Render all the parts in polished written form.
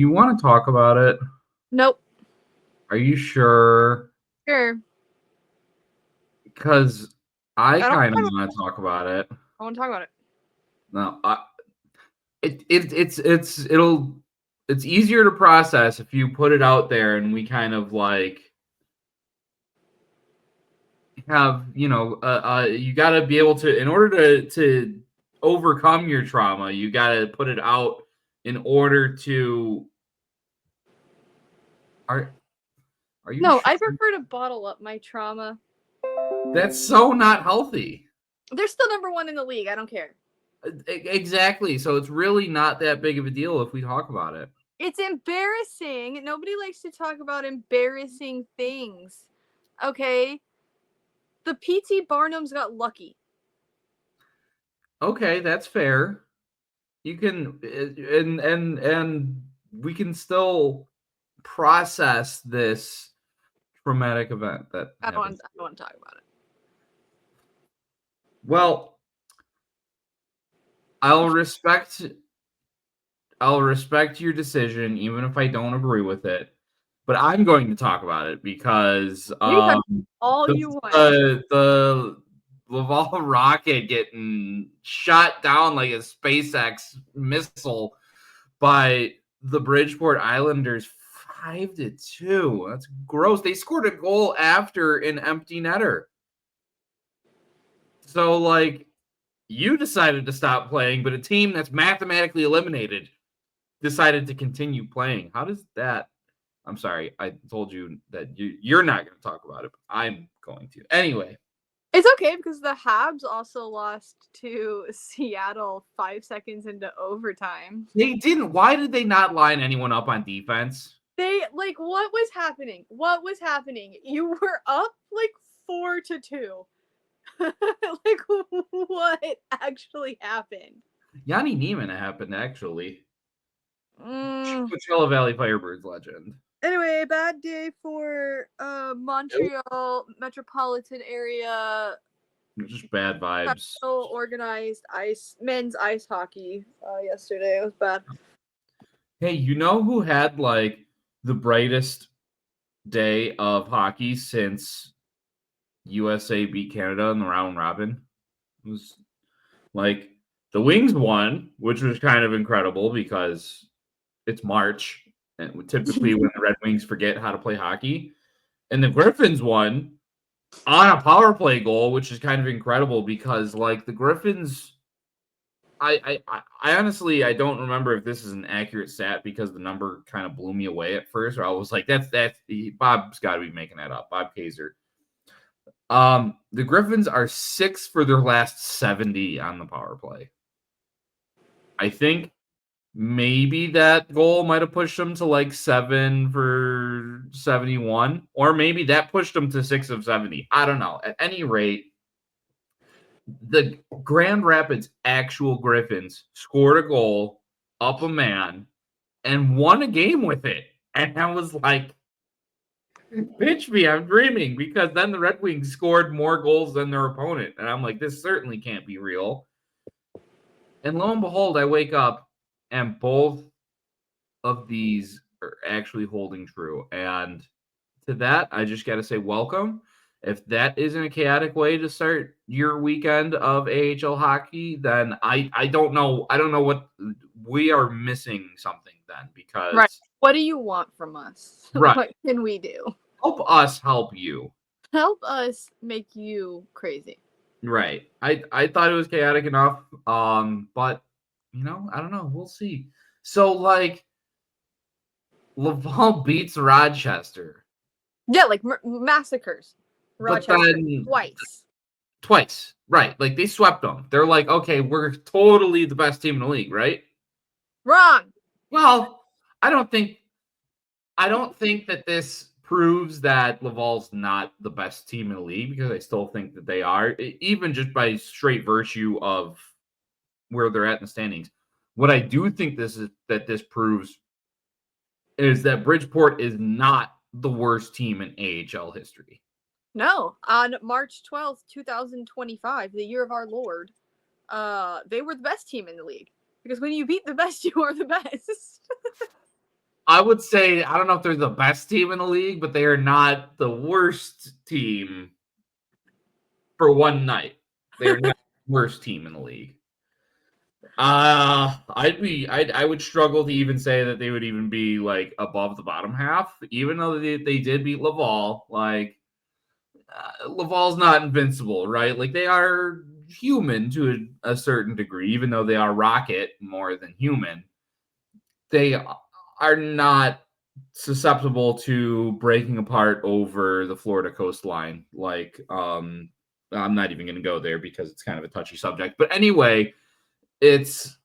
you want to talk about it? Nope. Are you sure? Sure. Because I I don't kind of want to talk about it. I want to talk about it. No, it's easier to process if you put it out there and we kind of like have, you got to be able to, in order to overcome your trauma, you got to put it out in order to. Are you? No, sure? I prefer to bottle up my trauma. That's so not healthy. They're still number one in the league. I don't care. Exactly. So it's really not that big of a deal if we talk about it. It's embarrassing. Nobody likes to talk about embarrassing things. Okay? The P.T. Barnums got lucky. Okay, that's fair. You can and we can still process this traumatic event that happened. I don't want to talk about it. Well, I'll respect your decision even if I don't agree with it. But I'm going to talk about it because all you want. The Laval Rocket getting shot down like a SpaceX missile by the Bridgeport Islanders 5-2. That's gross. They scored a goal after an empty netter. So, like, you decided to stop playing, but a team that's mathematically eliminated decided to continue playing. How does that? I'm sorry. I told you that you're not going to talk about it, but I'm going to. Anyway. It's okay because the Habs also lost to Seattle 5 seconds into overtime. They didn't. Why did they not line anyone up on defense? What was happening? What was happening? You were up like 4-2. Like, what actually happened? Yanni Neiman happened, actually. Coachella Valley Firebirds legend. Anyway, bad day for Montreal metropolitan area. Just bad vibes. Organized men's ice hockey yesterday. It was bad. Hey, you know who had like the brightest day of hockey since USA beat Canada in the round robin? It was like the Wings won, which was kind of incredible because it's March and typically when the Red Wings forget how to play hockey. And the Griffins won on a power play goal, which is kind of incredible because like the Griffins, I honestly I don't remember if this is an accurate stat because the number kind of blew me away at first. Or I was like, that's Bob's got to be making that up. Bob Kaiser. The Griffins are 6 for their last 70 on the power play. I think maybe that goal might have pushed them to like 7 for 71, or maybe that pushed them to 6 of 70. I don't know. At any rate, the Grand Rapids actual Griffins scored a goal, up a man, and won a game with it. And I was like, pitch me, I'm dreaming, because then the Red Wings scored more goals than their opponent. And I'm like, this certainly can't be real. And lo and behold, I wake up and both of these are actually holding true. And to that, I just got to say welcome. If that isn't a chaotic way to start your weekend of AHL hockey, then I don't know. I don't know what we are missing something then because right. What do you want from us? Right. What can we do? Help us help you. Help us make you crazy. Right. I thought it was chaotic enough. But I don't know. We'll see. So like Laval beats Rochester. Yeah, like massacres. Rochester twice. Right. Like they swept them. They're like, okay, we're totally the best team in the league, right? Wrong. Well, I don't think that this proves that Laval's not the best team in the league because I still think that they are, even just by straight virtue of where they're at in the standings. What I do think this proves is that Bridgeport is not the worst team in AHL history. No, on March 12th, 2025, the year of our Lord, they were the best team in the league. Because when you beat the best, you are the best. I would say, I don't know if they're the best team in the league, but they are not the worst team for one night. They're not the worst team in the league. I would struggle to even say that they would even be like above the bottom half, even though they did beat Laval. Like Laval's not invincible, right? Like they are human to a certain degree, even though they are Rocket more than human. They are not susceptible to breaking apart over the Florida coastline. Like, I'm not even going to go there because it's kind of a touchy subject. But anyway, it's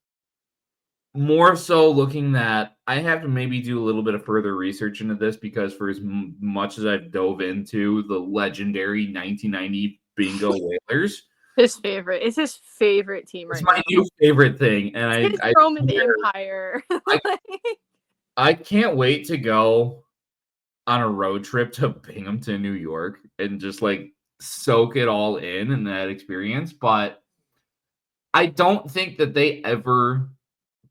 more so looking that I have to maybe do a little bit of further research into this because for as much as I've dove into the legendary 1990 Bingo Whalers, His favorite. It's his favorite team it's right my now. new favorite thing. And It's his Roman Empire. I can't wait to go on a road trip to Binghamton, New York, and just like soak it all in that experience. But I don't think that they ever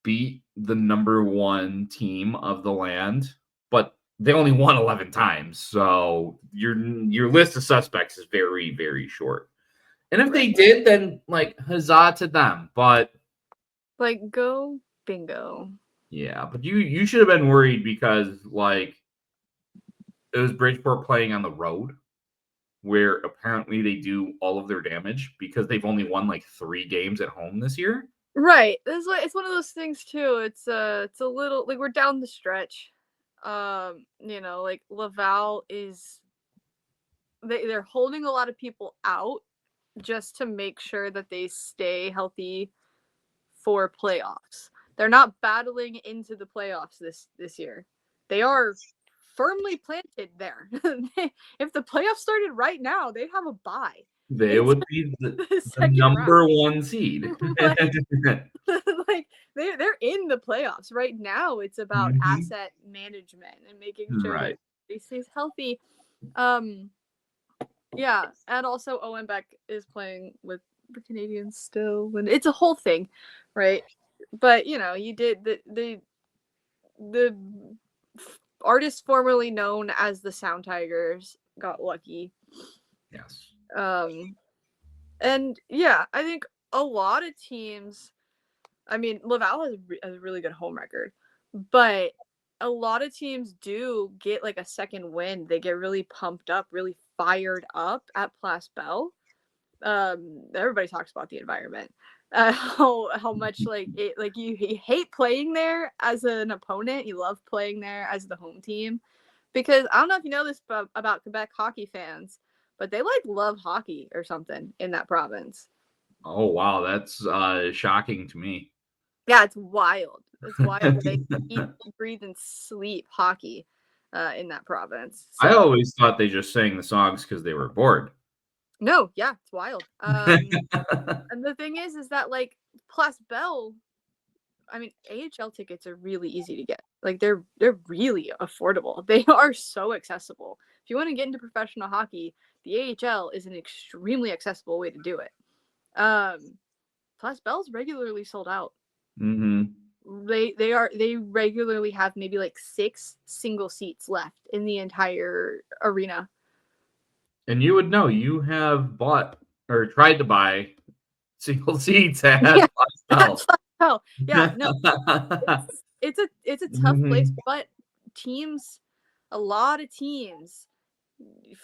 beat the number one team of the land, but they only won 11 times. So your list of suspects is very, very short. And if they did, then like huzzah to them. But like, go bingo. yeah, but you should have been worried because like it was Bridgeport playing on the road where apparently they do all of their damage because they've only won like 3 games at home this year. Right. It's one of those things too. It's a little like we're down the stretch. Like Laval is they're holding a lot of people out just to make sure that they stay healthy for playoffs. They're not battling into the playoffs this year. They are firmly planted there. If the playoffs started right now, they'd have a bye. They would be the number round. 1 seed. like they're in the playoffs right now. It's about asset management and making sure that they stays healthy. Yeah, and also Owen Beck is playing with the Canadians still, and it's a whole thing, right? But you did the artist formerly known as the Sound Tigers got lucky. Yes. And yeah, I think a lot of teams. I mean, Laval has a really good home record, but a lot of teams do get like a second win. They get really pumped up, really fired up at Place Bell. Everybody talks about the environment, how much like it, like you hate playing there as an opponent. You love playing there as the home team, because I don't know if you know this about Quebec hockey fans, but they like love hockey or something in that province. Oh wow, that's shocking to me. Yeah, it's wild. It's wild. They eat, breathe, and sleep hockey in that province. So, I always thought they just sang the songs because they were bored. No, yeah, it's wild. And the thing is that like Place Bell, I mean, AHL tickets are really easy to get. Like they're really affordable. They are so accessible. If you want to get into professional hockey, the AHL is an extremely accessible way to do it. Place Bell's regularly sold out. They regularly have maybe like 6 single seats left in the entire arena. And you would know, you have bought or tried to buy single seats at Place Bell. Yeah, no, it's a tough place, but a lot of teams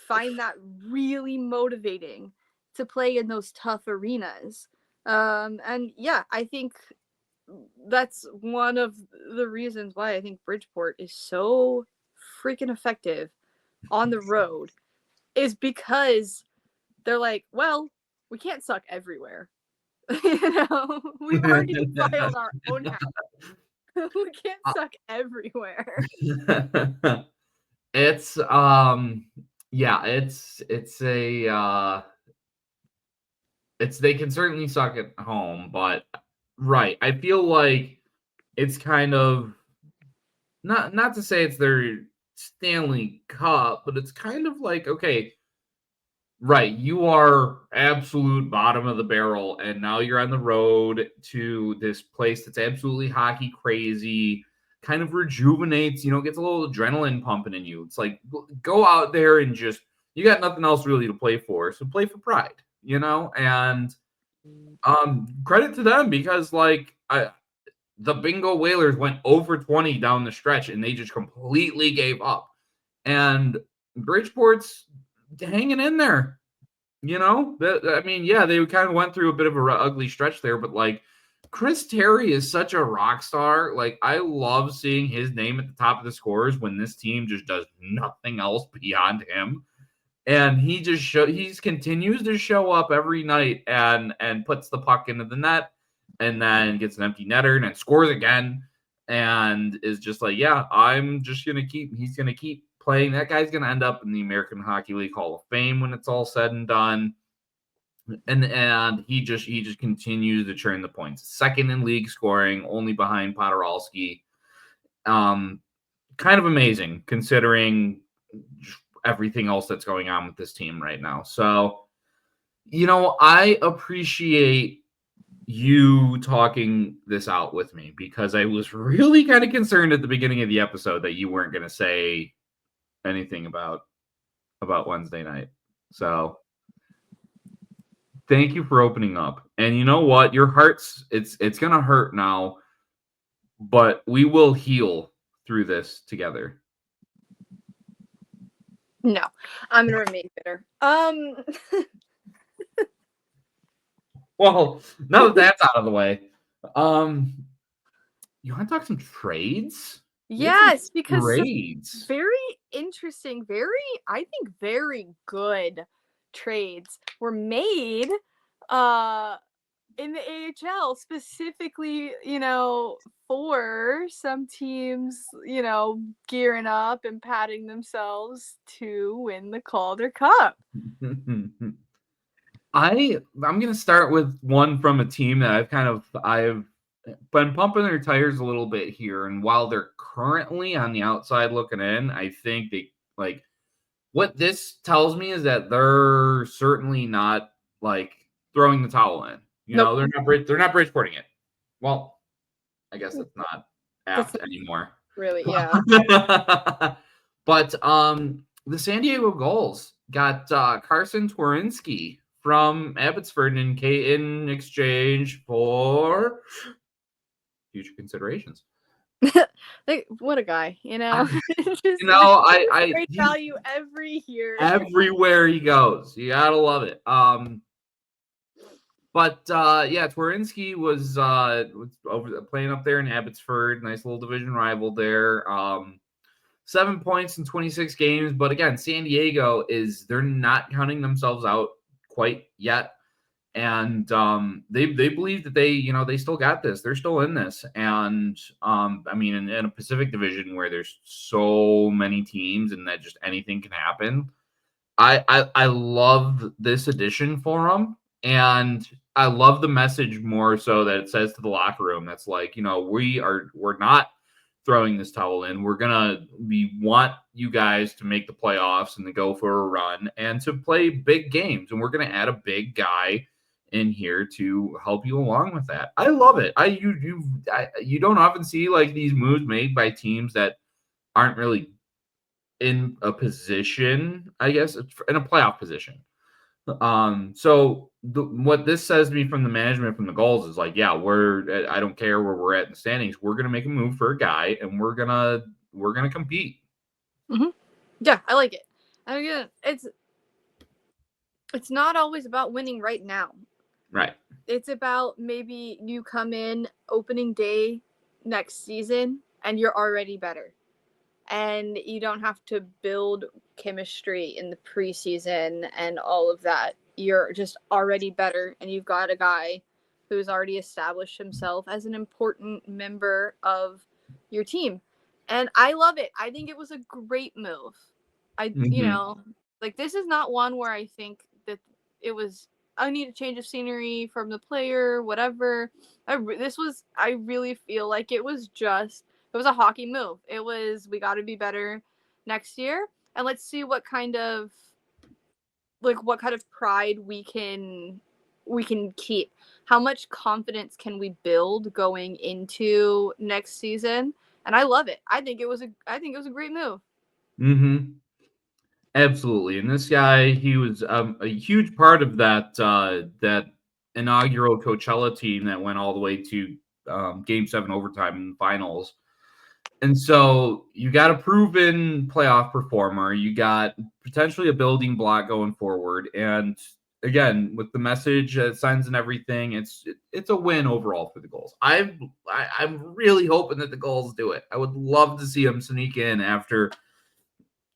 find that really motivating to play in those tough arenas. And yeah, I think that's one of the reasons why I think Bridgeport is so freaking effective on the road, is because they're like, well, we can't suck everywhere. We've already filed our own house. We can't suck everywhere. It's yeah, it's they can certainly suck at home, but right, I feel like it's kind of not to say it's their Stanley Cup, but it's kind of like, okay, right, you are absolute bottom of the barrel, and now you're on the road to this place that's absolutely hockey crazy, kind of rejuvenates, gets a little adrenaline pumping in you. It's like, go out there and just, you got nothing else really to play for. So play for pride, and credit to them because the Bingo Whalers went over 20 down the stretch and they just completely gave up. And Bridgeport's hanging in there. They kind of went through a bit of a ugly stretch there, but Chris Terry is such a rock star. I love seeing his name at the top of the scores when this team just does nothing else beyond him. And he continues to show up every night and puts the puck into the net and then gets an empty netter and then scores again and is just like, yeah, he's going to keep playing. That guy's going to end up in the American Hockey League Hall of Fame when it's all said and done. And he just continues to churn the points. Second in league scoring, only behind Podorowski. Kind of amazing considering everything else that's going on with this team right now. So, I appreciate you talking this out with me because I was really kind of concerned at the beginning of the episode that you weren't going to say anything about Wednesday night. So thank you for opening up. And you know what? Your heart's it's going to hurt now, but we will heal through this together. No, I'm going to remain bitter. Well, now that that's out of the way, you want to talk some trades? Yes, because trades. Very interesting, I think very good trades were made in the AHL specifically, for some teams, gearing up and patting themselves to win the Calder Cup. I'm going to start with one from a team that I've been pumping their tires a little bit here. And while they're currently on the outside looking in, I think they what this tells me is that they're certainly not throwing the towel in. Nope. They're not Bridgeporting it. Well, I guess it's not apt anymore. Really, yeah. But the San Diego Gulls got Carsen Tawrynski from Abbotsford in exchange for future considerations. What a guy, I great value every year. Everywhere he goes. You gotta love it. But Tawrynski was over playing up there in Abbotsford, nice little division rival there. 7 points in 26 games, but again, San Diego they're not counting themselves out quite yet. And they believe that they still got this. They're still in this. And in a Pacific Division where there's so many teams and that just anything can happen, I love this addition for them. And I love the message more so that it says to the locker room that's we're not throwing this towel in. We want you guys to make the playoffs and to go for a run and to play big games. And we're gonna add a big guy in here to help you along with that. I love it. You don't often see these moves made by teams that aren't really in a position, I guess, in a playoff position. So what this says to me from the management from the Gulls is I don't care where we're at in the standings. We're gonna make a move for a guy, and we're gonna compete. Mm-hmm. Yeah, I like it. Again, it's not always about winning right now. Right. It's about maybe you come in opening day next season and you're already better. And you don't have to build chemistry in the preseason and all of that. You're just already better, and you've got a guy who's already established himself as an important member of your team. And I love it. I think it was a great move. This is not one where I think that it was, I need a change of scenery from the player, whatever. I really feel like it was a hockey move. It was, we got to be better next year, and let's see what kind of pride we can keep. How much confidence can we build going into next season? and I love it. I think it was a great move. Mm-hmm. Absolutely. And this guy, he was a huge part of that inaugural Coachella team that went all the way to Game 7 overtime in the finals. And so you got a proven playoff performer. You got potentially a building block going forward. And again, with the message, signs and everything, it's a win overall for the Gulls. I'm really hoping that the Gulls do it. I would love to see them sneak in after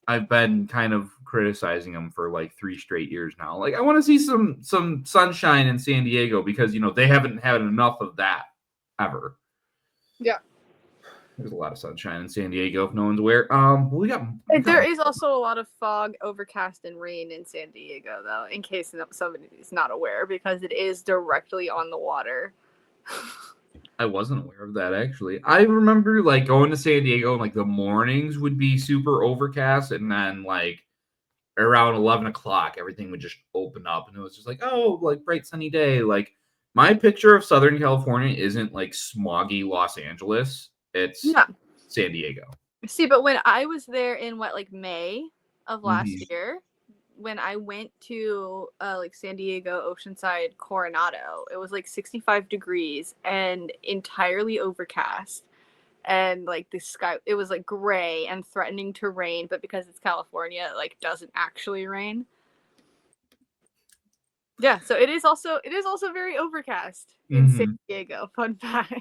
I've been kind of criticizing them for like 3 straight years now. Like I want to see some sunshine in San Diego because they haven't had enough of that ever. Yeah. There's a lot of sunshine in San Diego if no one's aware. There is also a lot of fog, overcast, and rain in San Diego, though, in case somebody is not aware, because it is directly on the water. I wasn't aware of that, actually. I remember like going to San Diego and like the mornings would be super overcast, and then like around 11 o'clock, everything would just open up, and it was just like, oh, like bright sunny day. Like my picture of Southern California isn't like smoggy Los Angeles. It's San Diego. See, but when I was there in May of last year, when I went to like San Diego, Oceanside, Coronado, it was like 65 degrees and entirely overcast. And like the sky, it was like gray and threatening to rain, but because it's California, it like doesn't actually rain. Yeah, so it is also very overcast in San Diego. Fun fact.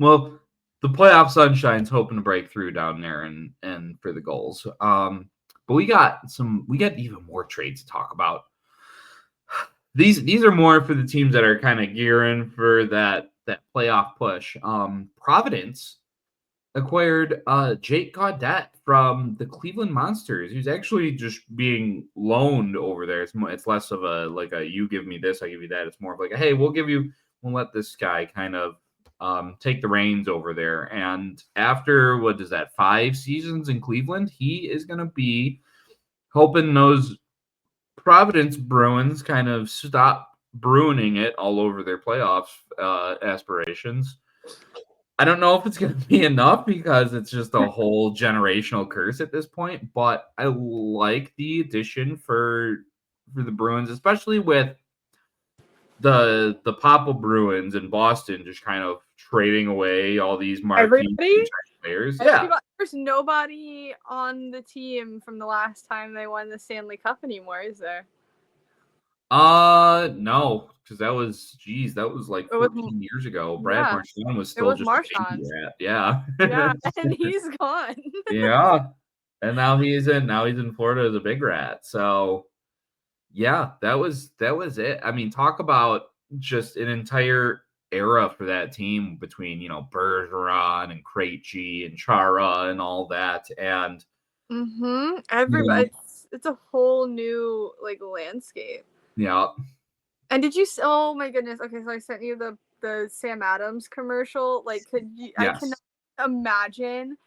Well, the playoff sunshine's hoping to break through down there and for the Gulls. But we got even more trades to talk about. These are more for the teams that are kind of gearing for that playoff push. Providence acquired Jake Gaudet from the Cleveland Monsters, who's actually just being loaned over there. It's less of a you give me this, I give you that. It's more of like hey, we'll let this guy kind of take the reins over there. And after 5 seasons in Cleveland, he is going to be helping those Providence Bruins kind of stop bruining it all over their playoff aspirations. I don't know if it's going to be enough because it's just a whole generational curse at this point, but I like the addition for the Bruins, especially with the Papa Bruins in Boston just kind of trading away all these marquee players. Yeah. There's nobody on the team from the last time they won the Stanley Cup anymore, is there? No, because that was like 14 years ago. Brad Marchand was still just Marchand. Yeah. Yeah, and he's gone. Yeah. And now he's in Florida as a big rat. So yeah, that was it. I mean, talk about just an entire era for that team between, Bergeron and Krejci and Chara and all that. And everybody, it's a whole new landscape. Yeah. And did you? Oh my goodness. Okay, so I sent you the Sam Adams commercial. Like, could you? Yes. I cannot imagine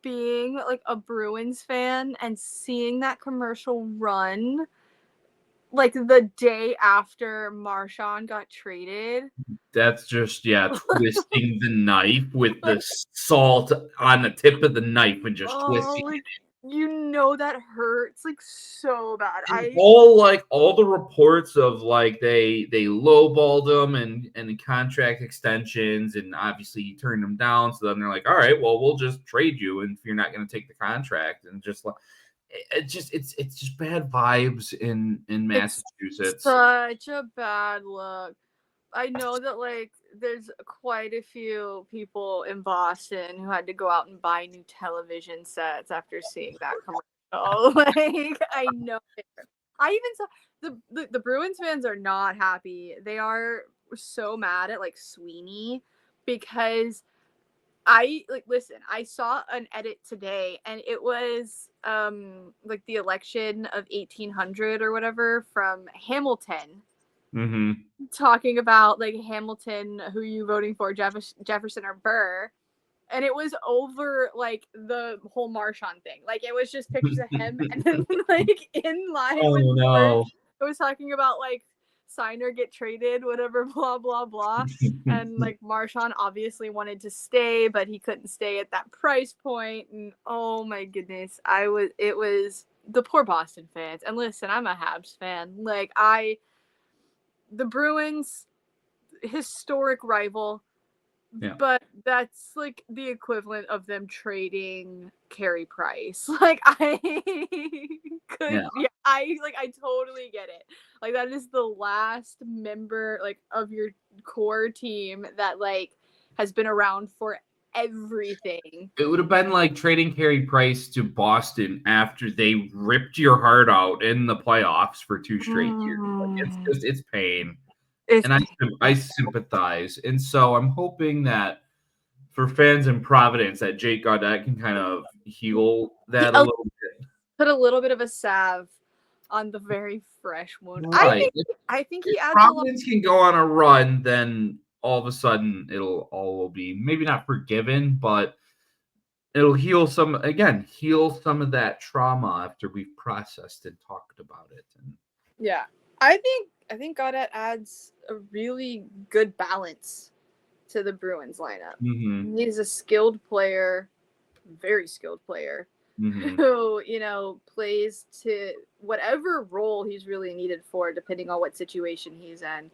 being like a Bruins fan and seeing that commercial run like the day after Marchand got traded. That's just twisting the knife with the salt on the tip of the knife and just twisting it. That hurts like so bad. All the reports of like they lowballed them and contract extensions, and obviously you turned them down. So then they're like, all right, well, we'll just trade you, and if you're not going to take the contract, and just like it's just bad vibes in Massachusetts. It's such a bad look. I know that there's quite a few people in Boston who had to go out and buy new television sets after seeing that commercial. I know. I even saw the Bruins fans are not happy. They are so mad at Sweeney because I saw an edit today and it was the election of 1800 or whatever from Hamilton. Talking about Hamilton, who are you voting for, Jefferson or Burr, and it was over the whole Marchand thing. It was just pictures of him, and then in line. Oh no! It was talking about sign or get traded, whatever, blah, blah, blah. And like Marchand obviously wanted to stay, but he couldn't stay at that price point. And oh my goodness, it was the poor Boston fans. And listen, I'm a Habs fan. Like the Bruins, historic rival. Yeah. But that's like the equivalent of them trading Carey Price. Like I I totally get it. Like that is the last member like of your core team that like has been around for everything. It would have been like trading Carey Price to Boston after they ripped your heart out in the playoffs for 2 straight years. Like, it's pain. And I sympathize. And so I'm hoping that for fans in Providence that Jake Gaudet can kind of heal that a little bit. Put a little bit of a salve on the very fresh wound. Right. I think he adds Providence can go on a run, then all of a sudden it'll all be maybe not forgiven, but it'll heal some of that trauma after we've processed and talked about it. And yeah. I think Gaudet adds a really good balance to the Bruins lineup. Mm-hmm. He's a skilled player, very skilled player, mm-hmm. who, plays to whatever role he's really needed for, depending on what situation he's in.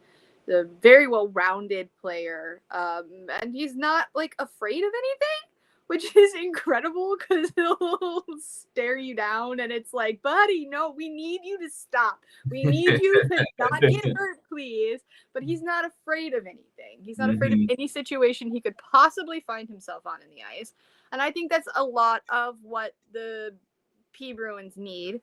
The very well-rounded player, and he's not like afraid of anything, which is incredible because he'll stare you down and it's like, buddy, no, we need you to stop. We need you to not get hurt, please. But he's not afraid of anything. He's not afraid of any situation he could possibly find himself on in the ice. And I think that's a lot of what the P Bruins need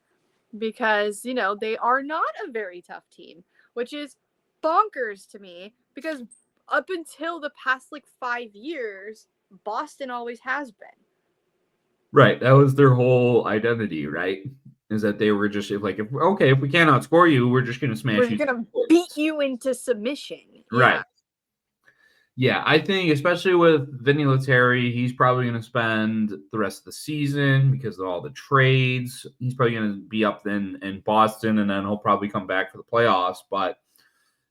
because, they are not a very tough team, which is bonkers to me because up until the past 5 years, Boston always has been. Right. That was their whole identity, right? Is that they were just if we can't outscore you, we're just going to smash you. We're going to beat you into submission. Right. Yeah, I think especially with Vinny Lettieri, he's probably going to spend the rest of the season because of all the trades. He's probably going to be up in Boston, and then he'll probably come back for the playoffs. But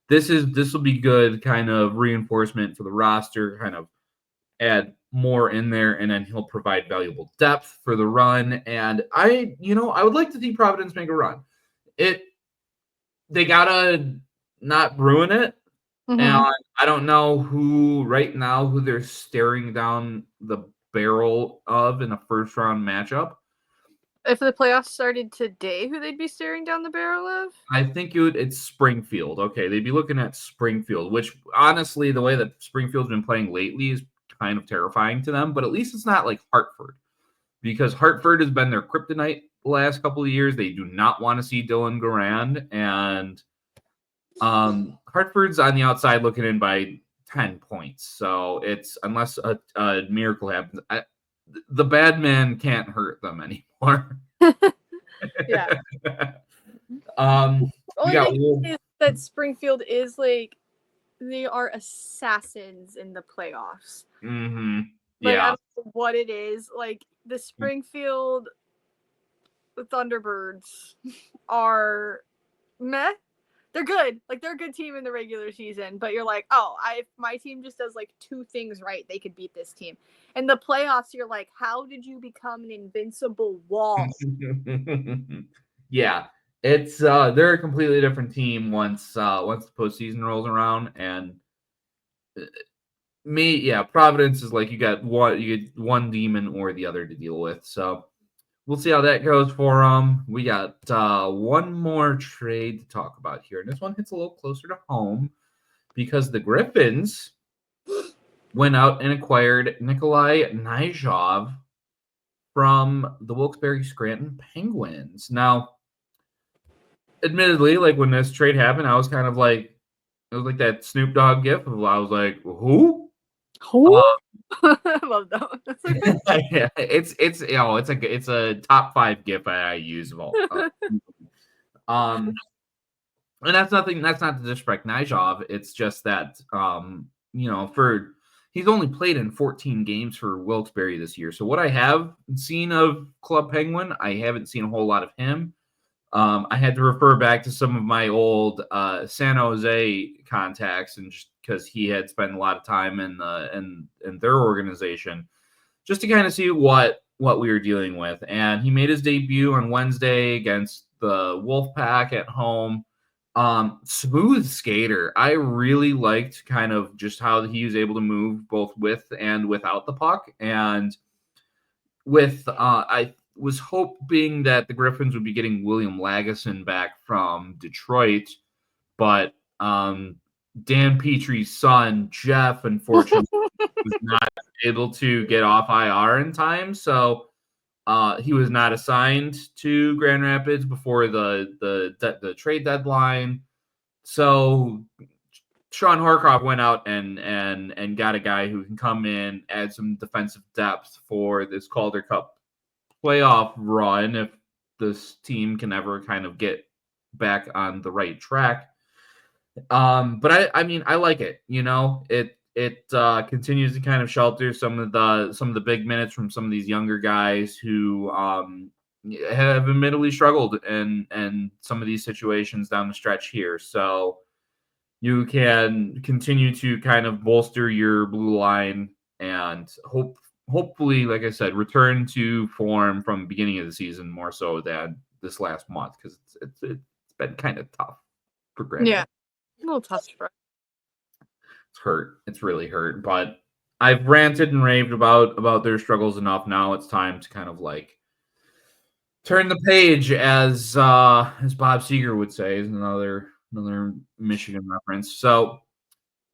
this will be good kind of reinforcement for the roster, kind of add more in there, and then he'll provide valuable depth for the run. And I would like to see Providence make a run. They gotta not ruin it. Mm-hmm. And I don't know who they're staring down the barrel of in a first round matchup. If the playoffs started today, who they'd be staring down the barrel of? I think it's Springfield. Okay, they'd be looking at Springfield, which honestly, the way that Springfield's been playing lately is kind of terrifying to them, but at least it's not like Hartford, because Hartford has been their kryptonite the last couple of years. They do not want to see Dylan Garand, and Hartford's on the outside looking in by 10 points. So it's unless a miracle happens, the bad man can't hurt them anymore. Yeah. That Springfield is they are assassins in the playoffs. Mm-hmm. Yeah. I don't know what it is. The Springfield Thunderbirds are meh. They're good. They're a good team in the regular season, but you're like, oh, if my team just does 2 things right, they could beat this team. In the playoffs, you're like, how did you become an invincible wall? Yeah. It's they're a completely different team once the postseason rolls around, and Providence is you get one demon or the other to deal with. So we'll see how that goes for them. We got one more trade to talk about here, and this one hits a little closer to home because the Griffins went out and acquired Nikolai Knyzhov from the Wilkes-Barre Scranton Penguins. Now, admittedly, when this trade happened, I was kind of it was like that Snoop Dogg gif. I was like, who? Who? I love that. Yeah, it's a top 5 gif I use of all. And that's not to disrespect Knyzhov. It's just that he's only played in 14 games for Wilkes-Barre this year. So what I have seen of Club Penguin, I haven't seen a whole lot of him. I had to refer back to some of my old San Jose contacts, and just because he had spent a lot of time in their organization, just to kind of see what we were dealing with. And he made his debut on Wednesday against the Wolfpack at home. Smooth skater. I really liked kind of just how he was able to move both with and without the puck. And with I was hoping that the Griffins would be getting William Lagesson back from Detroit, but Dan Petrie's son, Jeff, unfortunately, was not able to get off IR in time. So he was not assigned to Grand Rapids before the trade deadline. So Sean Harkroft went out and got a guy who can come in, add some defensive depth for this Calder Cup playoff run if this team can ever kind of get back on the right track. But I mean, I like it. You know, it continues to kind of shelter some of the big minutes from some of these younger guys who have admittedly struggled in some of these situations down the stretch here. So you can continue to kind of bolster your blue line and hopefully, like I said, return to form from the beginning of the season more so than this last month, because it's been kind of tough for Grand Rapids. A little tough for. It's hurt. It's really hurt. But I've ranted and raved about their struggles enough. Now it's time to kind of like turn the page, as Bob Seger would say, is another Michigan reference. So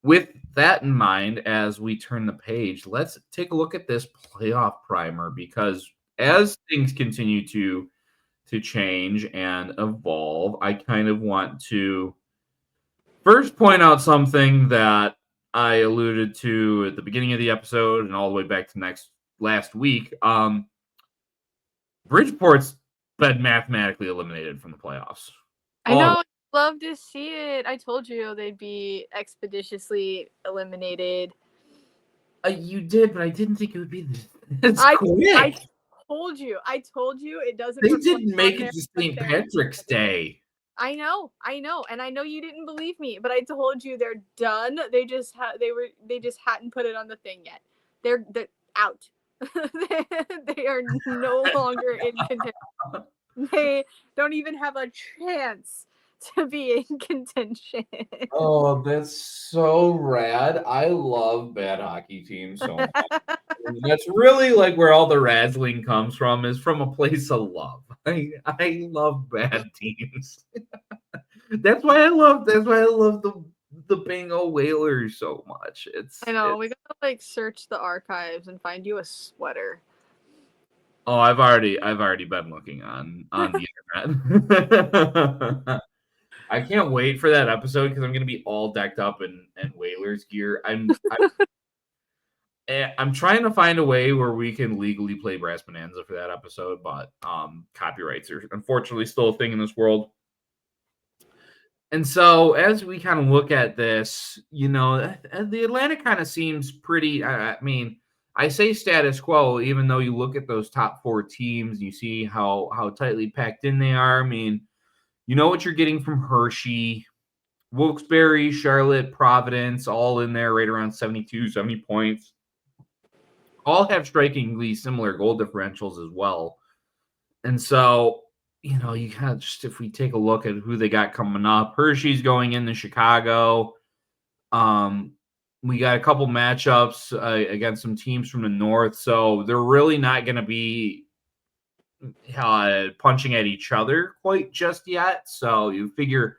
with that in mind, as we turn the page, let's take a look at this playoff primer, because as things continue to change and evolve, I kind of want to first point out something that I alluded to at the beginning of the episode and all the way back to last week. Bridgeport's been mathematically eliminated from the playoffs. I know. I'd love to see it. I told you they'd be expeditiously eliminated. You did, but I didn't think it would be this quick. I told you it doesn't. They didn't make it to St. Patrick's Day. I know, and I know you didn't believe me, but I told you they're done. They just hadn't put it on the thing yet. They're out. They are no longer in contention. They don't even have a chance to be in contention. Oh, that's so rad. I love bad hockey teams so much. That's really like where all the razzling comes from, is from a place of love. I love bad teams. That's why I love the Bingo Whalers so much. I know, we gotta like search the archives and find you a sweater. Oh, I've already been looking on the internet. I can't wait for that episode because I'm gonna be all decked up in Whalers gear. I'm trying to find a way where we can legally play Brass Bonanza for that episode, but copyrights are unfortunately still a thing in this world. And so as we kind of look at this, you know, the Atlantic kind of seems pretty, I mean, I say status quo, even though you look at those top four teams and you see how tightly packed in they are. I mean, you know what you're getting from Hershey, Wilkes-Barre, Charlotte, Providence, all in there right around 72, 70 points. All have strikingly similar goal differentials as well. And so, you know, you kind of just, if we take a look at who they got coming up, Hershey's going into Chicago. We got a couple matchups against some teams from the north, so they're really not going to be punching at each other quite just yet. So you figure,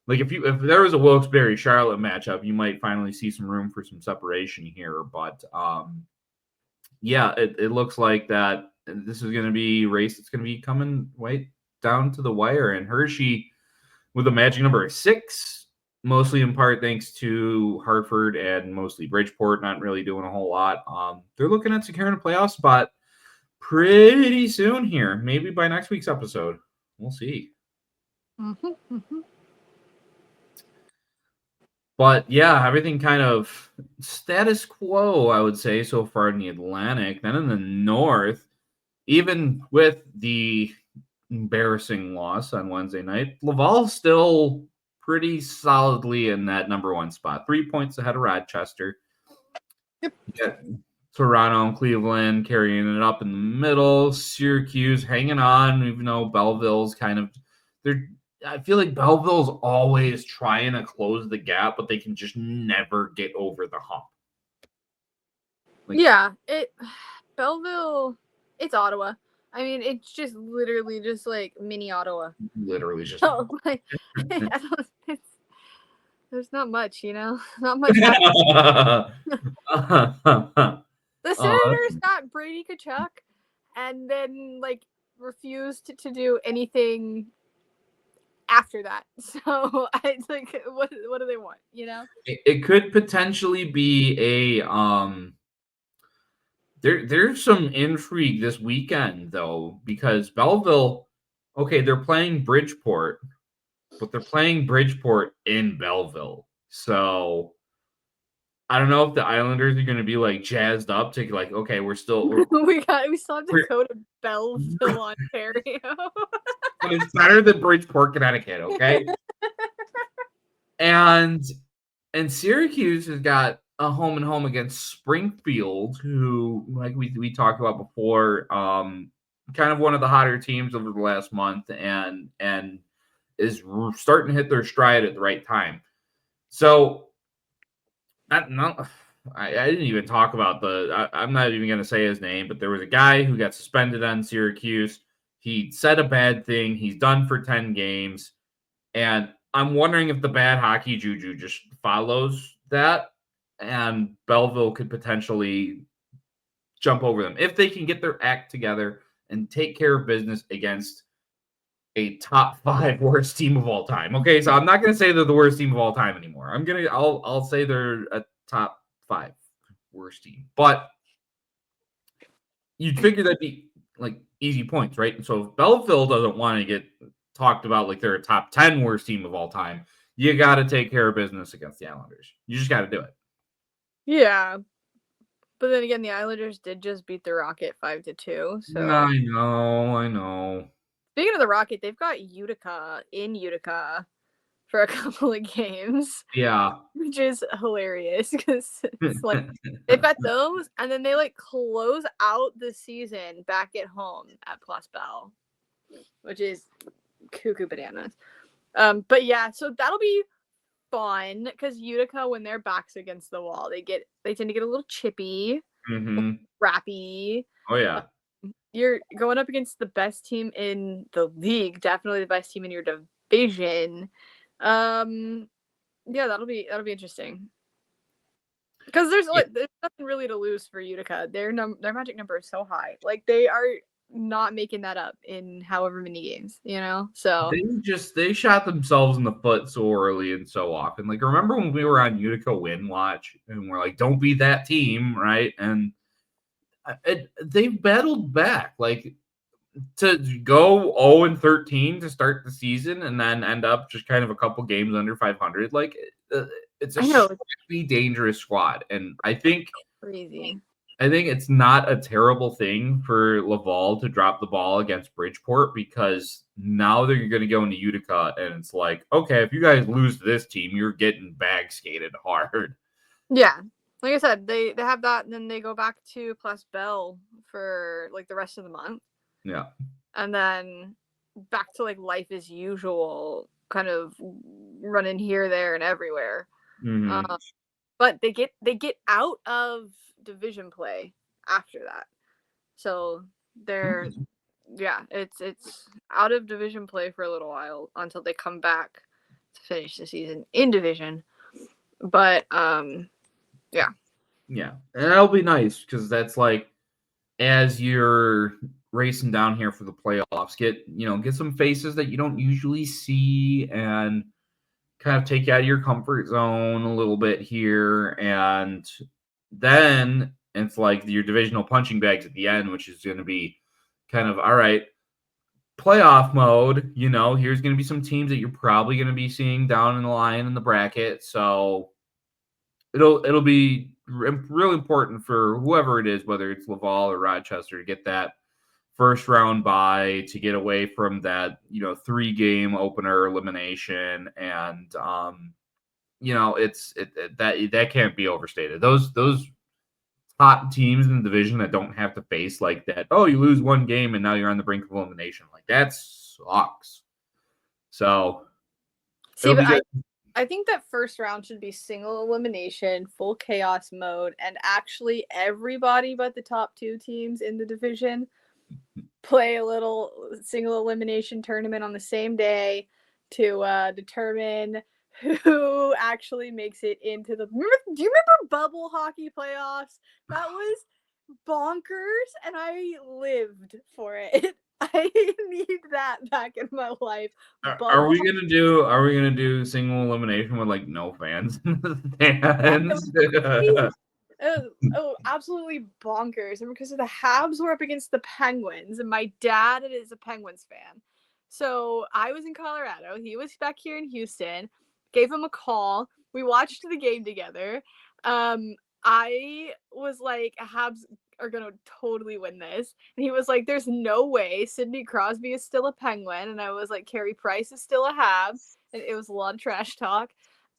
like, if there was a Wilkes-Barre Charlotte matchup, you might finally see some room for some separation here. But yeah, it looks like that this is going to be a race that's going to be coming right down to the wire. And Hershey with a magic number 6, mostly in part thanks to Hartford and mostly Bridgeport not really doing a whole lot. They're looking at securing a playoff spot pretty soon here, maybe by next week's episode. We'll see. But yeah, everything kind of status quo, I would say, so far in the Atlantic. Then in the North, even with the embarrassing loss on Wednesday night. Laval's still pretty solidly in that number one spot, 3 points ahead of Rochester. Yep. Yeah. Toronto and Cleveland carrying it up in the middle. Syracuse hanging on, even though Belleville's kind of I feel like Belleville's always trying to close the gap, but they can just never get over the hump. Belleville, it's Ottawa. I mean, it's just literally just like mini Ottawa. Literally just. So, like, there's not much, not much. The Senators got Brady Tkachuk, and then like refused to do anything after that. So it's like, what do they want? It could potentially be a There's some intrigue this weekend though, because Belleville, okay, they're playing Bridgeport, but they're playing Bridgeport in Belleville. So I don't know if the Islanders are going to be like jazzed up to like, okay, we still have to go to Belleville, Ontario. But it's better than Bridgeport, Connecticut, okay? and Syracuse has got a home and home against Springfield, who, like we talked about before, kind of one of the hotter teams over the last month, and is starting to hit their stride at the right time. So, I didn't even talk about I'm not even going to say his name, but there was a guy who got suspended on Syracuse. He said a bad thing. He's done for 10 games. And I'm wondering if the bad hockey juju just follows that, and Belleville could potentially jump over them if they can get their act together and take care of business against a top 5 worst team of all time. Okay, so I'm not going to say they're the worst team of all time anymore. I'll say they're a top 5 worst team. But you'd figure that'd be like easy points, right? And so if Belleville doesn't want to get talked about like they're a top 10 worst team of all time, you got to take care of business against the Islanders. You just got to do it. Yeah. But then again, the Islanders did just beat the Rocket 5-2. So I know. Speaking of the Rocket, they've got Utica for a couple of games. Yeah. Which is hilarious because it's like they've got those, and then they like close out the season back at home at Place Bell, which is cuckoo bananas. But yeah, so that'll be fun because Utica, when their back's against the wall, they tend to get a little chippy, rappy. Oh yeah. You're going up against the best team in the league, definitely the best team in your division. Yeah, that'll be interesting. Because there's nothing really to lose for Utica. Their magic number is so high. Like they are not making that up in however many games, So they shot themselves in the foot so early and so often. Like remember when we were on Utica Win Watch and we're like, don't be that team, right? And they've battled back. Like to go 0-13 to start the season and then end up just kind of a couple games under 500, like it's a pretty dangerous squad. And I think it's not a terrible thing for Laval to drop the ball against Bridgeport, because now they're going to go into Utica and it's like, okay, if you guys lose to this team, you're getting bag skated hard. Yeah. Like I said, they have that, and then they go back to Place Bell for like the rest of the month. Yeah. And then back to like life as usual, kind of running here, there, and everywhere. Mm-hmm. But they get out of division play after that. So it's out of division play for a little while until they come back to finish the season in division. But yeah. And that'll be nice because that's like, as you're racing down here for the playoffs, get some faces that you don't usually see and kind of take you out of your comfort zone a little bit here. And then it's like your divisional punching bags at the end, which is going to be kind of, all right, playoff mode. Here's going to be some teams that you're probably going to be seeing down in the line in the bracket. So it'll be really important for whoever it is, whether it's Laval or Rochester, to get that first round bye to get away from that, 3-game opener elimination. And, that can't be overstated. Those top teams in the division that don't have to face like that. Oh, you lose one game and now you're on the brink of elimination. Like that sucks. So See, but I think that first round should be single elimination, full chaos mode, and actually everybody but the top 2 teams in the division play a little single elimination tournament on the same day to determine who actually makes it into the. Do you remember bubble hockey playoffs? That was bonkers, and I lived for it. I need that back in my life. Are we gonna do single elimination with like no fans in the stands? Absolutely bonkers. And because the Habs were up against the Penguins, and my dad is a Penguins fan. So I was in Colorado. He was back here in Houston. Gave him a call. We watched the game together. I was like, Habs are going to totally win this. And he was like, there's no way Sidney Crosby is still a Penguin. And I was like, Carey Price is still a Hab. And it was a lot of trash talk.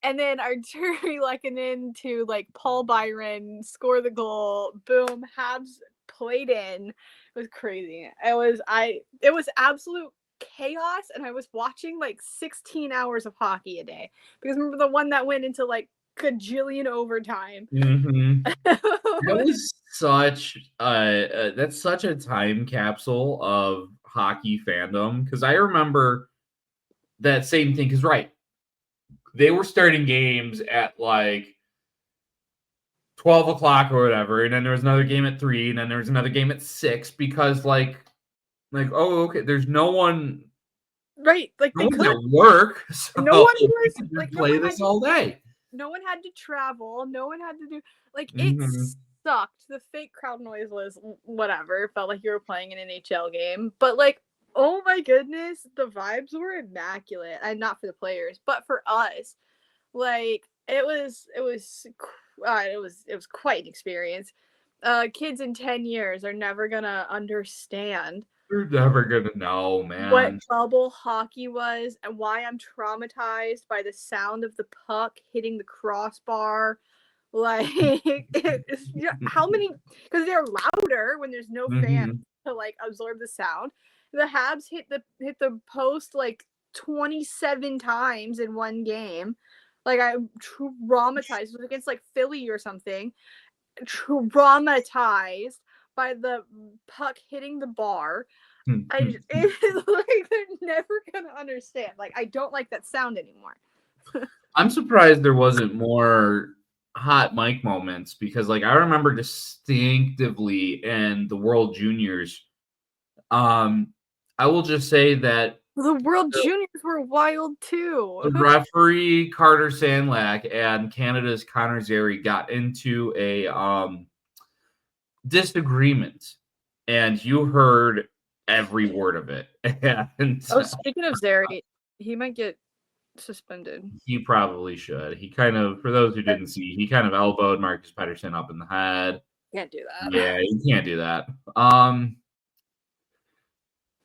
And then Arturi Lehkonen to like Paul Byron score the goal. Boom, Habs played in. It was crazy. It was absolute chaos, and I was watching like 16 hours of hockey a day. Because remember the one that went into like gajillion overtime. Mm-hmm. That was that's such a time capsule of hockey fandom, because I remember that same thing. Because they were starting games at like 12 o'clock or whatever, and then there was another game at 3, and then there was another game at 6, because like oh, okay, there's no one, right? Like no one's at work, so no one was like play this all day. No one had to travel. No one had to do like it sucked. The fake crowd noise was whatever. It felt like you were playing an NHL game, but like, oh my goodness, the vibes were immaculate. And not for the players, but for us. Like it was quite an experience. Kids in 10 years are never gonna understand. You're never gonna know, man, what bubble hockey was and why I'm traumatized by the sound of the puck hitting the crossbar. Like, how many? Because they're louder when there's no fans to like absorb the sound. The Habs hit the post like 27 times in one game. Like I'm traumatized. It was against like Philly or something. Traumatized by the puck hitting the bar. It's like they're never gonna understand. Like I don't like that sound anymore. I'm surprised there wasn't more hot mic moments, because like I remember distinctively in the World Juniors. I will just say that the World Juniors were wild too. The referee Carter Sandlack and Canada's Connor Zary got into a disagreement, and you heard every word of it. And speaking of Zary, he might get suspended. He probably should. He kind of, for those who didn't see, he kind of elbowed Marcus Pettersson up in the head. Can't do that. Yeah, you can't do that.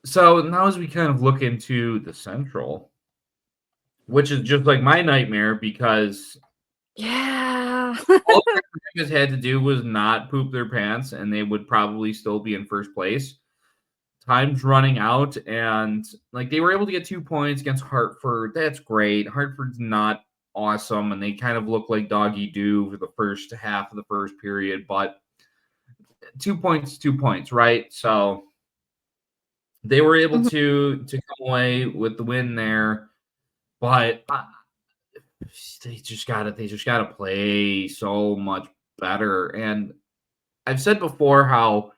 So now as we kind of look into the Central, which is just like my nightmare, because all Texas had to do was not poop their pants, and they would probably still be in first place. Time's running out, and like they were able to get 2 points against Hartford. That's great. Hartford's not awesome, and they kind of look like doggy doo for the first half of the first period, but 2 points, right? So they were able to come away with the win there, but they just gotta play so much better. And I've said before how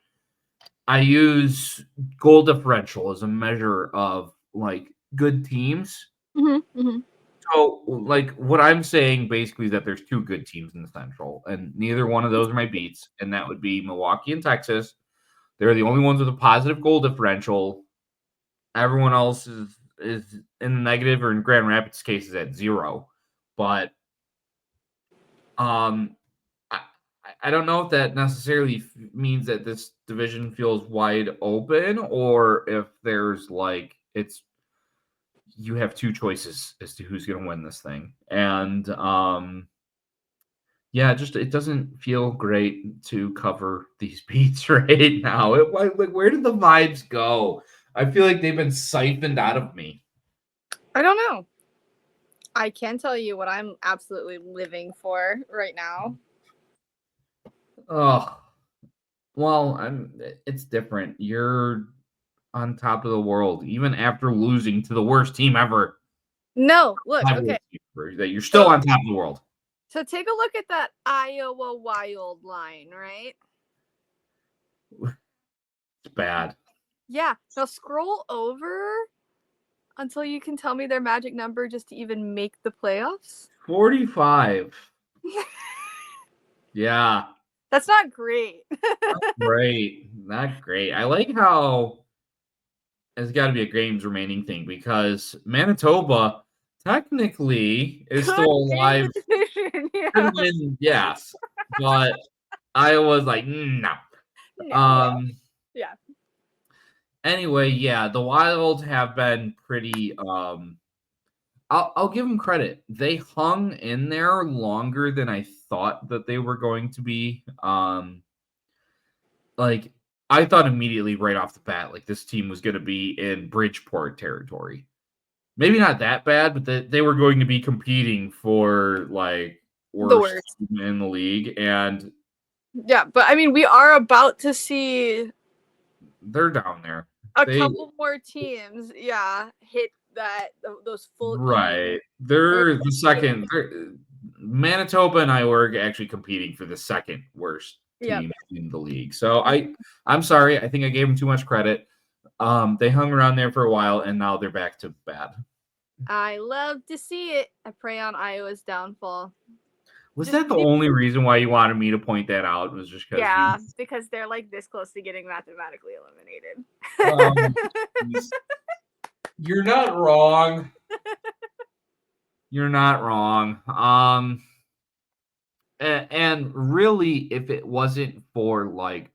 I use goal differential as a measure of like good teams. So like what I'm saying basically is that there's 2 good teams in the Central, and neither one of those are my beats, and that would be Milwaukee and Texas. They're the only ones with a positive goal differential. Everyone else is in the negative, or in Grand Rapids' case is at 0. But I I don't know if that necessarily means that this division feels wide open, or if there's like you have two choices as to who's going to win this thing, and yeah, just it doesn't feel great to cover these beats right now. Like, where did the vibes go? I feel like they've been siphoned out of me. I don't know. I can tell you what I'm absolutely living for right now. Oh, well, it's different. You're on top of the world, even after losing to the worst team ever. No, look, okay. That you're still on top of the world. So take a look at that Iowa Wild line, right? It's bad. Yeah. Now scroll over until you can tell me their magic number just to even make the playoffs. 45. Yeah. That's not great. Great. Not great. I like how it's got to be a games remaining thing because Manitoba technically is still alive. Yeah. Win, yes, but Iowa's like no. Yeah. Anyway, yeah, the Wild have been pretty. I'll give them credit. They hung in there longer than I thought that they were going to be. Like I thought immediately right off the bat, like this team was going to be in Bridgeport territory. Maybe not that bad, but they were going to be competing for like worst team in the league, and yeah, but I mean, we are about to see they're down there. A couple more teams, yeah, hit those full right. They're the second. Manitoba and I were actually competing for the second worst team in the league. So I'm sorry. I think I gave them too much credit. They hung around there for a while, and now they're back to bad. I love to see it. I pray on Iowa's downfall. Was that the only reason why you wanted me to point that out? Was just because because they're like this close to getting mathematically eliminated. You're not wrong. You're not wrong. And really, if it wasn't for like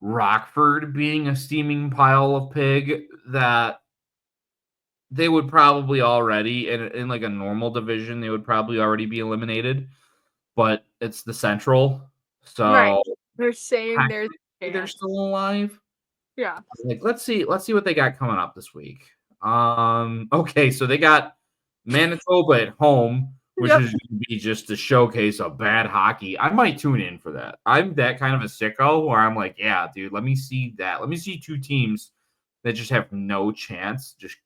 Rockford being a steaming pile of pig, that they would probably already in like a normal division, they would probably already be eliminated. But it's the Central, so they're saying they're still alive. Yeah. Like let's see what they got coming up this week. Okay, so they got Manitoba at home, which is going to be just a showcase of bad hockey. I might tune in for that. I'm that kind of a sicko where I'm like, yeah, dude, let me see that. Let me see two teams that just have no chance, just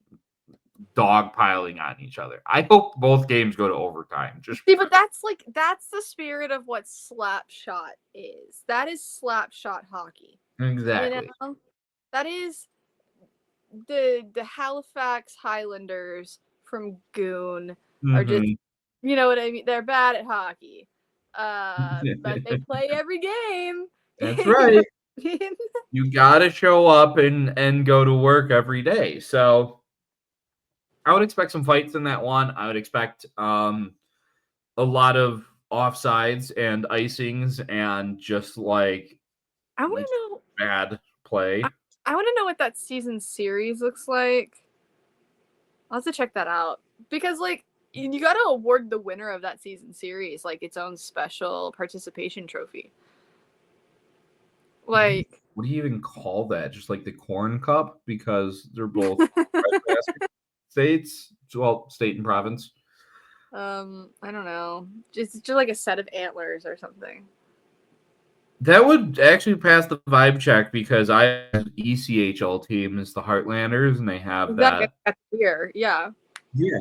dogpiling on each other. I hope both games go to overtime. Just see, but that's the spirit of what Slapshot is. That is Slapshot hockey. Exactly. You know? That is the Halifax Highlanders from Goon are just, you know what I mean? They're bad at hockey, but they play every game. That's right. You gotta show up and go to work every day. So I would expect some fights in that one. I would expect a lot of offsides and icings and just like I want to know bad play. I want to know what that season series looks like. I'll have to check that out because like you got to award the winner of that season series like its own special participation trophy. Like, what do you even call that? Just like the Corn Cup because they're both states, well, state and province. I don't know. Just like a set of antlers or something. That would actually pass the vibe check because I ECHL team is the Heartlanders and they have that here. Yeah. Yeah.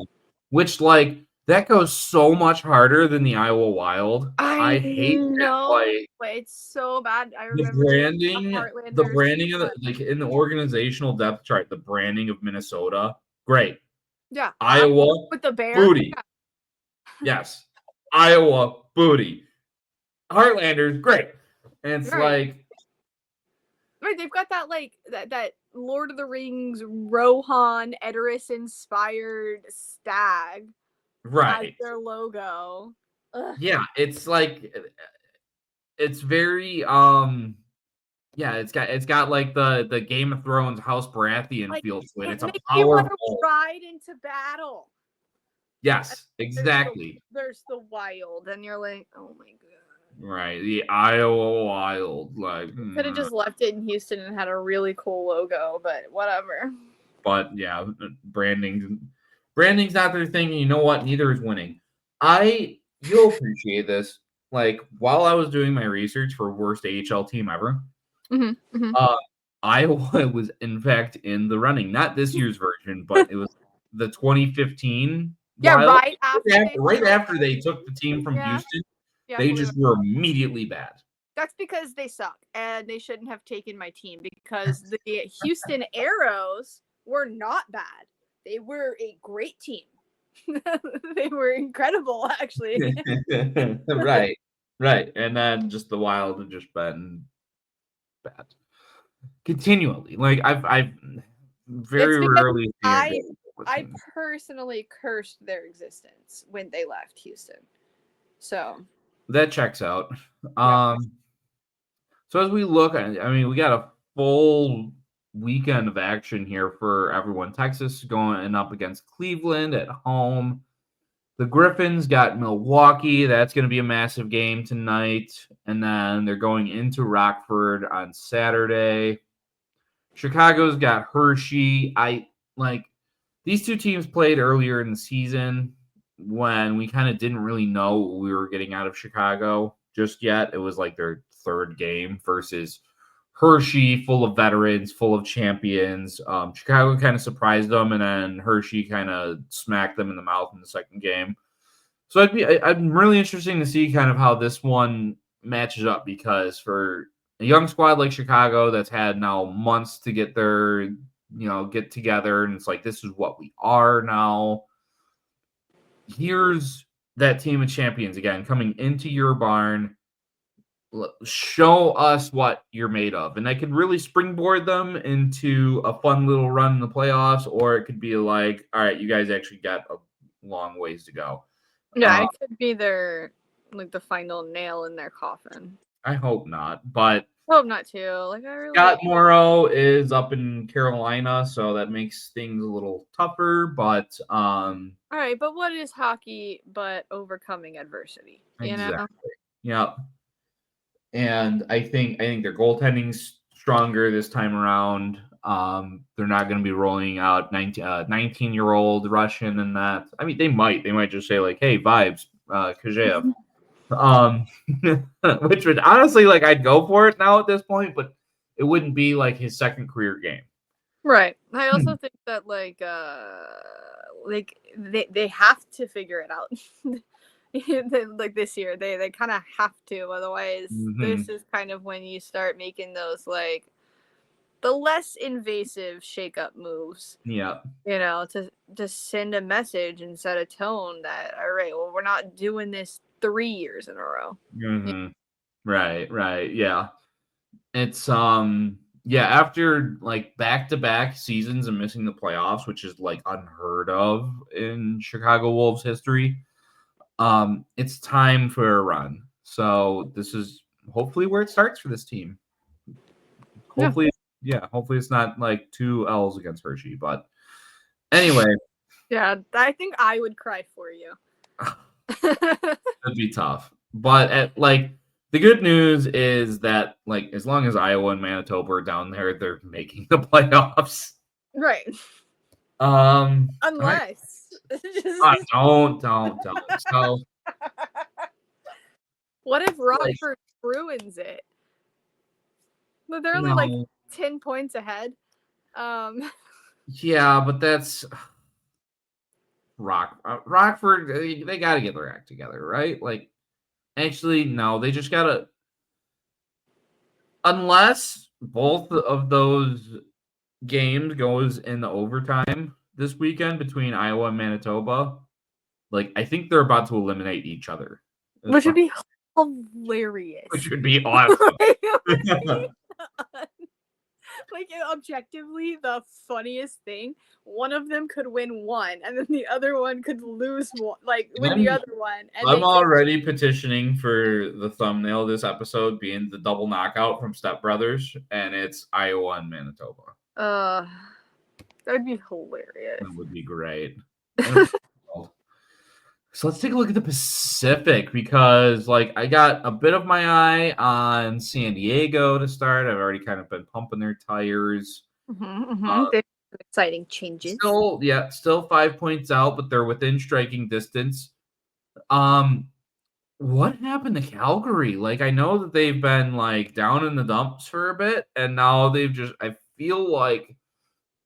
Which like that goes so much harder than the Iowa Wild. I hate know. Like it's so bad. I remember the branding of the, like in the organizational depth chart, the branding of Minnesota, great. Yeah. Iowa with the bear. Booty. Yeah. Yes. Iowa booty. Heartlanders, great. And it's like right, they've got that like that Lord of the Rings Rohan Edoras inspired stag as their logo. Yeah, it's like it's very yeah, it's got like the Game of Thrones House Baratheon feel to it. It's a makes you want to powerful. ride into battle. Yes, exactly. There's the wild, and you're like, oh my god. Right, the Iowa Wild, like Could have just left it in Houston and had a really cool logo, but whatever. But yeah, branding's not their thing. And you know what? Neither is winning. You'll appreciate this. Like while I was doing my research for worst AHL team ever, Iowa was in fact in the running. Not this year's version, but it was the 2015. Yeah, Wild. right after they took the team from Houston, they just were immediately bad. That's because they suck, and they shouldn't have taken my team because the Houston Aeros were not bad. They were a great team. They were incredible, actually. Right. And then just the Wild have just been bad continually. Like I've very rarely seen I personally cursed their existence when they left Houston. So that checks out. So as we look at, I mean, we got a full weekend of action here for everyone. Texas going up against Cleveland at home. The Griffins got Milwaukee. That's going to be a massive game tonight. And then they're going into Rockford on Saturday. Chicago's got Hershey. These two teams played earlier in the season when we kind of didn't really know what we were getting out of Chicago just yet. It was like their third game versus Hershey, full of veterans, full of champions. Chicago kind of surprised them, and then Hershey kind of smacked them in the mouth in the second game. So I'm really interesting to see kind of how this one matches up, because for a young squad like Chicago that's had now months to get get together, and it's like, this is what we are now. Here's that team of champions again coming into your barn. Show us what you're made of, and that could really springboard them into a fun little run in the playoffs, or it could be like, all right, you guys actually got a long ways to go. Yeah, it could be the final nail in their coffin. I hope not, but I hope not too. Scott Morrow is up in Carolina, so that makes things a little tougher. But all right, but what is hockey but overcoming adversity? Exactly. You know? Yeah. And I think their goaltending's stronger this time around. They're not going to be rolling out 19-year-old Russian and that. I mean, they might just say like, "Hey, vibes, Knyzhov," which would honestly, like, I'd go for it now at this point, but it wouldn't be like his second career game. Right. I also think that they have to figure it out. Like this year, they kind of have to, otherwise this is kind of when you start making those like the less invasive shake-up moves. Yeah, to send a message and set a tone that, all right, well, we're not doing this 3 years in a row. Right, yeah. It's after like back-to-back seasons and missing the playoffs, which is like unheard of in Chicago Wolves history. It's time for a run. So this is hopefully where it starts for this team. Hopefully it's not like 2 L's against Hershey, but anyway. Yeah, I think I would cry for you. That'd be tough. But the good news is that like as long as Iowa and Manitoba are down there, they're making the playoffs. Right. Unless don't. So what if Rockford ruins it? But they're only like 10 points ahead. Yeah, but that's Rockford. They got to get their act together, right? Like, actually, no, they just gotta. Unless both of those games goes in the overtime this weekend between Iowa and Manitoba, like, I think they're about to eliminate each other. Which would be hilarious. Which would be awesome. Like, objectively, the funniest thing, one of them could win one, and then the other one could lose one, like, win the other one. And I'm they already petitioning for the thumbnail of this episode being the double knockout from Step Brothers, and it's Iowa and Manitoba. that would be hilarious. That would be great. So let's take a look at the Pacific because, like, I got a bit of my eye on San Diego to start. I've already kind of been pumping their tires. There's some exciting changes. Still 5 points out, but they're within striking distance. What happened to Calgary? Like, I know that they've been like down in the dumps for a bit, and now they've I feel like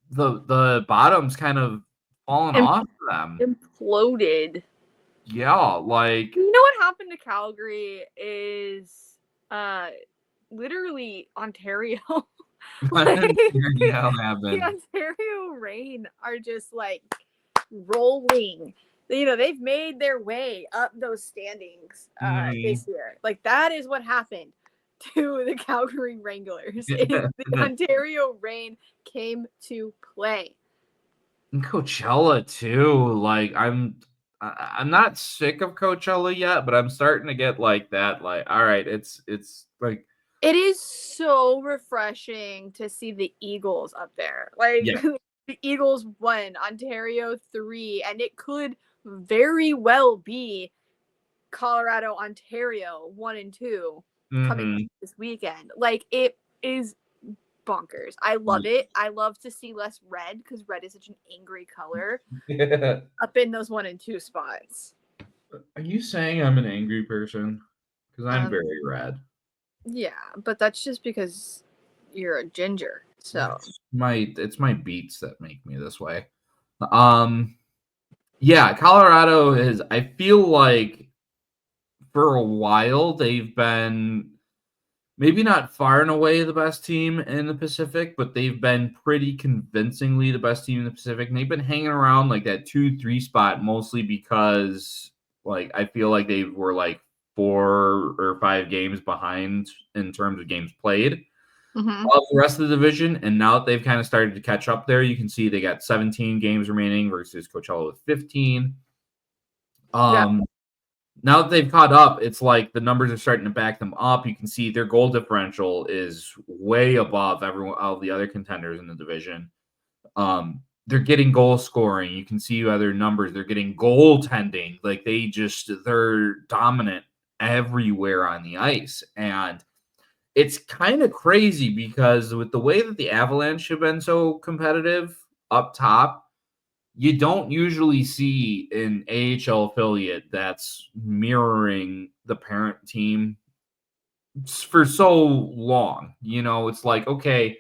the bottom's kind of fallen off for them. Imploded. Yeah, like, you know what happened to Calgary is literally Ontario. The Ontario Reign are just like rolling. They've made their way up those standings this year. Like, that is what happened to the Calgary Wranglers. The Ontario Reign came to play. And Coachella too. Like, I'm not sick of Coachella yet, but I'm starting to get like that. Like, all right, it's like, it is so refreshing to see the Eagles up there. Like, the Eagles won, Ontario 3, and it could very well be Colorado, Ontario 1 and 2 coming this weekend. Like, it is bonkers. I love it. I love to see less red because red is such an angry color up in those 1 and 2 spots. Are you saying I'm an angry person? Because I'm very red. Yeah, but that's just because you're a ginger. So it's my beats that make me this way. Yeah, Colorado is, I feel like for a while they've been maybe not far and away the best team in the Pacific, but they've been pretty convincingly the best team in the Pacific. And they've been hanging around like that 2-3 spot mostly because, like, I feel like they were like 4 or 5 games behind in terms of games played of the rest of the division. And now that they've kind of started to catch up there, you can see they got 17 games remaining versus Coachella with 15. Now that they've caught up, it's like the numbers are starting to back them up. You can see their goal differential is way above all the other contenders in the division. They're getting goal scoring. You can see other numbers. They're getting goaltending. Like, they're dominant everywhere on the ice. And it's kind of crazy because with the way that the Avalanche have been so competitive up top, you don't usually see an AHL affiliate that's mirroring the parent team for so long. It's like, okay,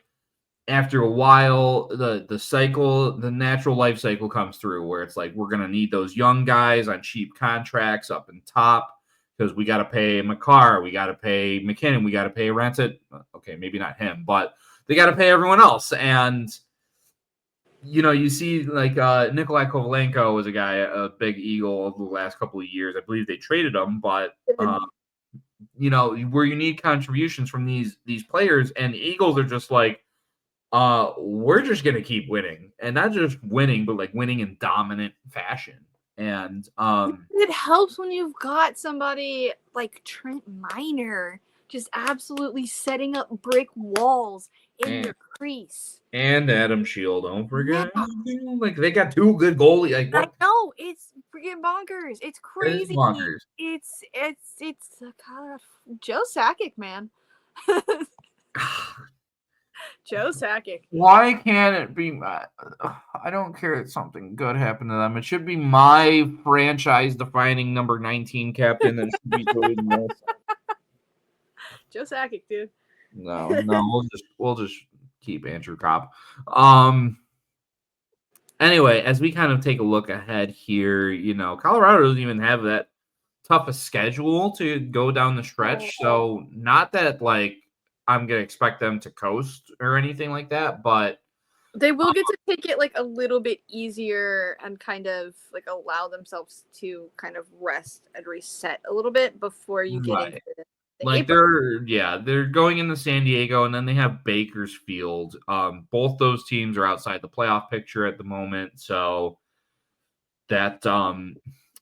after a while, the natural life cycle comes through where it's like, we're going to need those young guys on cheap contracts up in top because we got to pay Makar, we got to pay McKinnon, we got to pay Rancid. Okay, maybe not him, but they got to pay everyone else. And you see like Nikolai Kovalenko was a big Eagle over the last couple of years. I believe they traded him, but where you need contributions from these players, and the Eagles are just like, we're just gonna keep winning, and not just winning, but like winning in dominant fashion. And it helps when you've got somebody like Trent Miner just absolutely setting up brick walls in your crease. And Adam Shield, don't forget. Yeah. Like, they got 2 good goalies. Like, what? I know, it's freaking bonkers. It's crazy. It is bonkers. It's Joe Sakic, man. Joe Sakic. Why can't it be I don't care if something good happened to them. It should be my franchise-defining number 19 captain that should be doing this. Joe Sakic, dude. No, we'll just keep Andrew Copp. Anyway, as we kind of take a look ahead here, Colorado doesn't even have that tough a schedule to go down the stretch. So not that like I'm gonna expect them to coast or anything like that, but they will get to take it like a little bit easier and kind of like allow themselves to kind of rest and reset a little bit before you get into Like they're going into San Diego, and then they have Bakersfield. Both those teams are outside the playoff picture at the moment, so that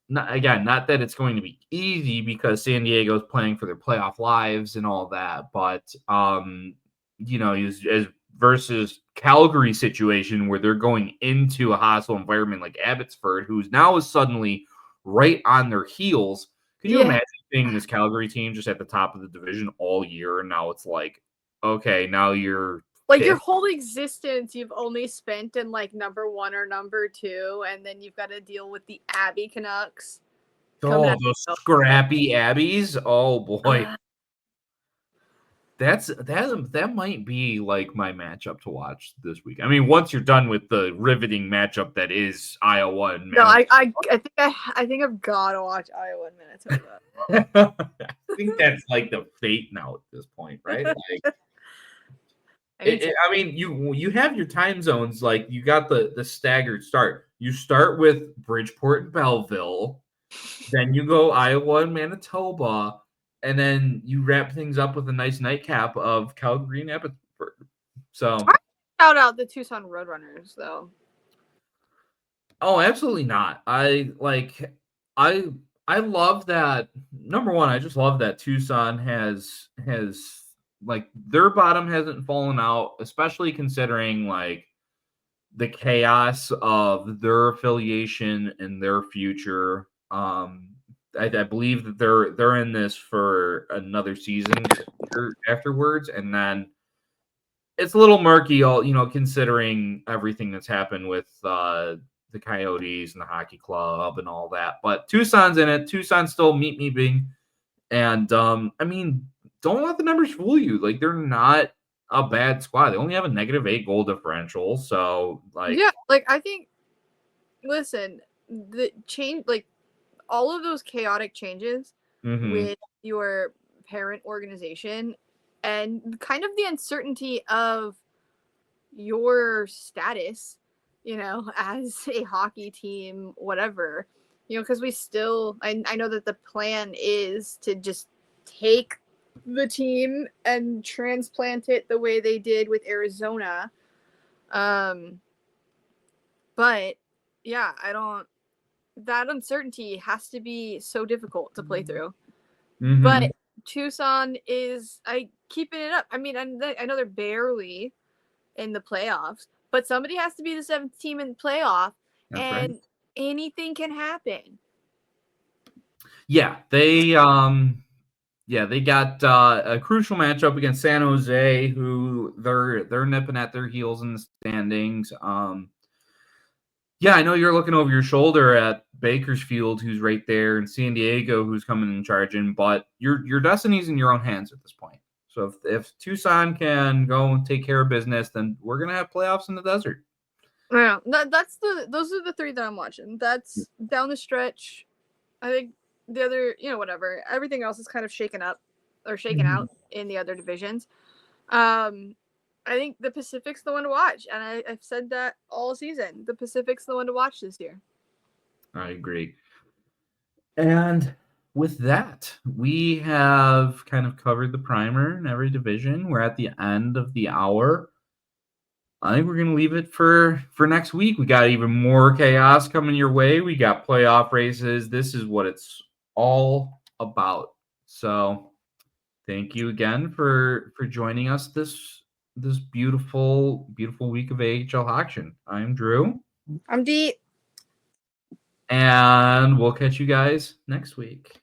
not that it's going to be easy because San Diego's playing for their playoff lives and all that, but as versus Calgary situation where they're going into a hostile environment like Abbotsford, who's now is suddenly right on their heels. Could you imagine being this Calgary team just at the top of the division all year, and now it's like, okay, now you're like your whole existence you've only spent in like number 1 or number 2, and then you've got to deal with the Abbey Canucks. Oh, those scrappy Abbeys! Oh boy, that might be like my matchup to watch this week. I mean, once you're done with the riveting matchup that is Iowa and Manitoba. No, I think I've got to watch Iowa and Manitoba. I think that's like the fate now at this point, right? Like, I mean, you have your time zones. Like you got the staggered start. You start with Bridgeport and Belleville, then you go Iowa and Manitoba, and then you wrap things up with a nice nightcap of Calgary and Abbotsford. So shout out the Tucson Roadrunners, though. Oh, absolutely not. I love that. Number one, I just love that Tucson has like their bottom hasn't fallen out, especially considering like the chaos of their affiliation and their future. I believe that they're in this for another season afterwards, and then it's a little murky, considering everything that's happened with the Coyotes and the hockey club and all that. But Tucson's in it. Tucson still meet me being, and I mean, don't let the numbers fool you. Like they're not a bad squad. They only have a -8 goal differential. So like, yeah, like I think. Listen, the change, like all of those chaotic changes with your parent organization and kind of the uncertainty of your status, as a hockey team, whatever, because we still, I know that the plan is to just take the team and transplant it the way they did with Arizona. But yeah, that uncertainty has to be so difficult to play through. But Tucson is keeping it up. I mean, I know they're barely in the playoffs, but somebody has to be the 7th team in the playoff. That's and right. Anything can happen. Yeah, they got a crucial matchup against San Jose, who they're nipping at their heels in the standings. Yeah, I know you're looking over your shoulder at Bakersfield, who's right there, and San Diego, who's coming and charging, but your destiny's in your own hands at this point. So if Tucson can go and take care of business, then we're gonna have playoffs in the desert. Yeah, those are the 3 that I'm watching. That's down the stretch. I think the other, whatever. Everything else is kind of shaken up or shaken out in the other divisions. I think the Pacific's the one to watch, and I've said that all season. The Pacific's the one to watch this year. I agree. And with that, we have kind of covered the primer in every division. We're at the end of the hour. I think we're going to leave it for next week. We got even more chaos coming your way. We got playoff races. This is what it's all about. So thank you again for joining us this beautiful, beautiful week of AHL action. I'm Drew. I'm Dee. And we'll catch you guys next week.